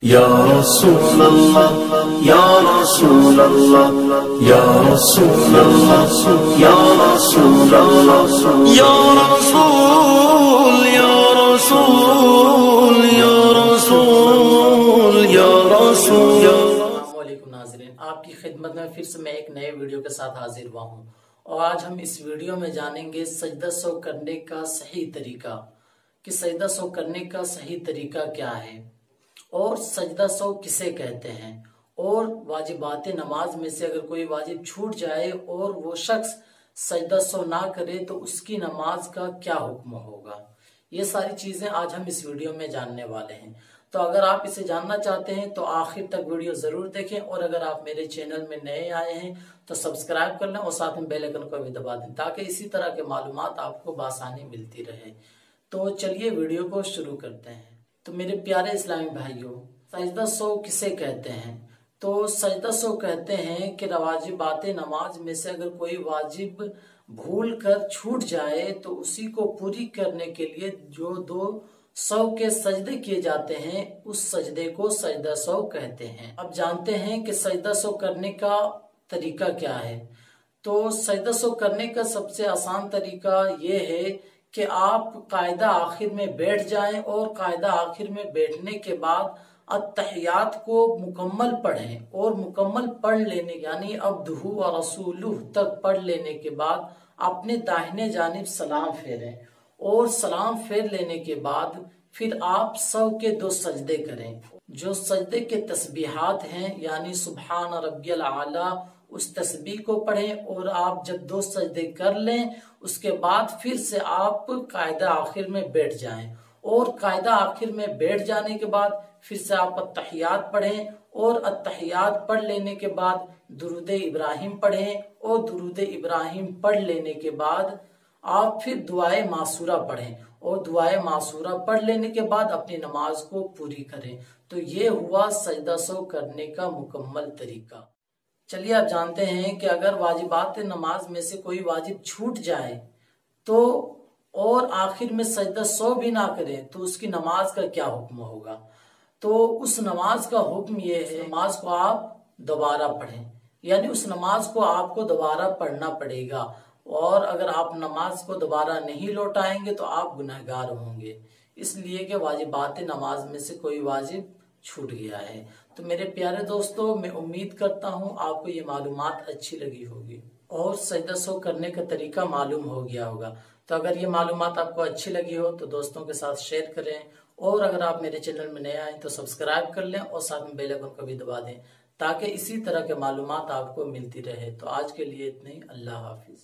یا رسول اللہ یا رسول اللہ یا رسول اللہ یا رسول اللہ یا رسول یا رسول یا رسول یا رسول. السلام علیکم ناظرین، آپ کی خدمت میں پھر سے میں ایک نئے ویڈیو کے ساتھ حاضر ہوا ہوں، اور آج ہم اس ویڈیو میں جانیں گے سجدہ سو کرنے کا صحیح طریقہ، کہ سجدہ سو کرنے کا صحیح طریقہ کیا ہے، اور سجدہ سو کسے کہتے ہیں، اور واجبات نماز میں سے اگر کوئی واجب چھوٹ جائے اور وہ شخص سجدہ سو نہ کرے تو اس کی نماز کا کیا حکم ہوگا. یہ ساری چیزیں آج ہم اس ویڈیو میں جاننے والے ہیں. تو اگر آپ اسے جاننا چاہتے ہیں تو آخر تک ویڈیو ضرور دیکھیں، اور اگر آپ میرے چینل میں نئے آئے ہیں تو سبسکرائب کر لیں اور ساتھ میں بیل آئیکن کو بھی دبا دیں تاکہ اسی طرح کے معلومات آپ کو بآسانی ملتی رہے. تو چلیے ویڈیو کو شروع کرتے ہیں. تو میرے پیارے اسلامی بھائیوں، سجدہ سو کسے کہتے ہیں؟ تو سجدہ سو کہتے ہیں کہ واجبات نماز میں سے اگر کوئی واجب بھول کر چھوٹ جائے تو اسی کو پوری کرنے کے لیے جو 200 کے سجدے کیے جاتے ہیں اس سجدے کو سجدہ سو کہتے ہیں. اب جانتے ہیں کہ سجدہ سو کرنے کا طریقہ کیا ہے. تو سجدہ سو کرنے کا سب سے آسان طریقہ یہ ہے کہ آپ قاعدہ آخر میں بیٹھ جائیں، اور قاعدہ آخر میں بیٹھنے کے بعد التحیات کو مکمل پڑھیں، اور مکمل پڑھ لینے یعنی عبدہ و رسولہ تک پڑھ لینے کے بعد اپنے داہنے جانب سلام پھیریں، اور سلام پھیر لینے کے بعد پھر آپ سو کے 2 سجدے کریں. جو سجدے کے تسبیحات ہیں یعنی سبحان ربی الاعلیٰ، اس تسبیح کو پڑھیں، اور آپ جب 2 سجدے کر لیں اس کے بعد پھر سے آپ قاعدہ آخر میں بیٹھ جائیں، اور قاعدہ آخر میں بیٹھ جانے کے بعد پھر سے آپ التحیات پڑھیں، اور التحیات پڑھ لینے کے بعد درود ابراہیم پڑھیں، اور درود ابراہیم پڑھ لینے کے بعد آپ پھر دعائے معصورہ پڑھیں، اور دعائے معصورہ پڑھ لینے کے بعد اپنی نماز کو پوری کریں. تو یہ ہوا سجدہ سو کرنے کا مکمل طریقہ. چلیے آپ جانتے ہیں کہ اگر واجبات نماز میں سے کوئی واجب چھوٹ جائے تو اور آخر میں سجدہ سو بھی نہ کرے تو اس کی نماز کا کیا حکم ہوگا. تو اس نماز کا حکم یہ ہے، نماز کو آپ دوبارہ پڑھیں، یعنی اس نماز کو آپ کو دوبارہ پڑھنا پڑے گا، اور اگر آپ نماز کو دوبارہ نہیں لوٹائیں گے تو آپ گنہگار ہوں گے، اس لیے کہ واجبات نماز میں سے کوئی واجب چھوٹ گیا ہے. تو میرے پیارے دوستو، میں امید کرتا ہوں آپ کو یہ معلومات اچھی لگی ہوگی اور سجدہ سو کرنے کا طریقہ معلوم ہو گیا ہوگا. تو اگر یہ معلومات آپ کو اچھی لگی ہو تو دوستوں کے ساتھ شیئر کریں، اور اگر آپ میرے چینل میں نئے آئیں تو سبسکرائب کر لیں اور ساتھ میں بیل آئیکن کو بھی دبا دیں تاکہ اسی طرح کے معلومات آپ کو ملتی رہے. تو آج کے لیے اتنا ہی. اللہ حافظ.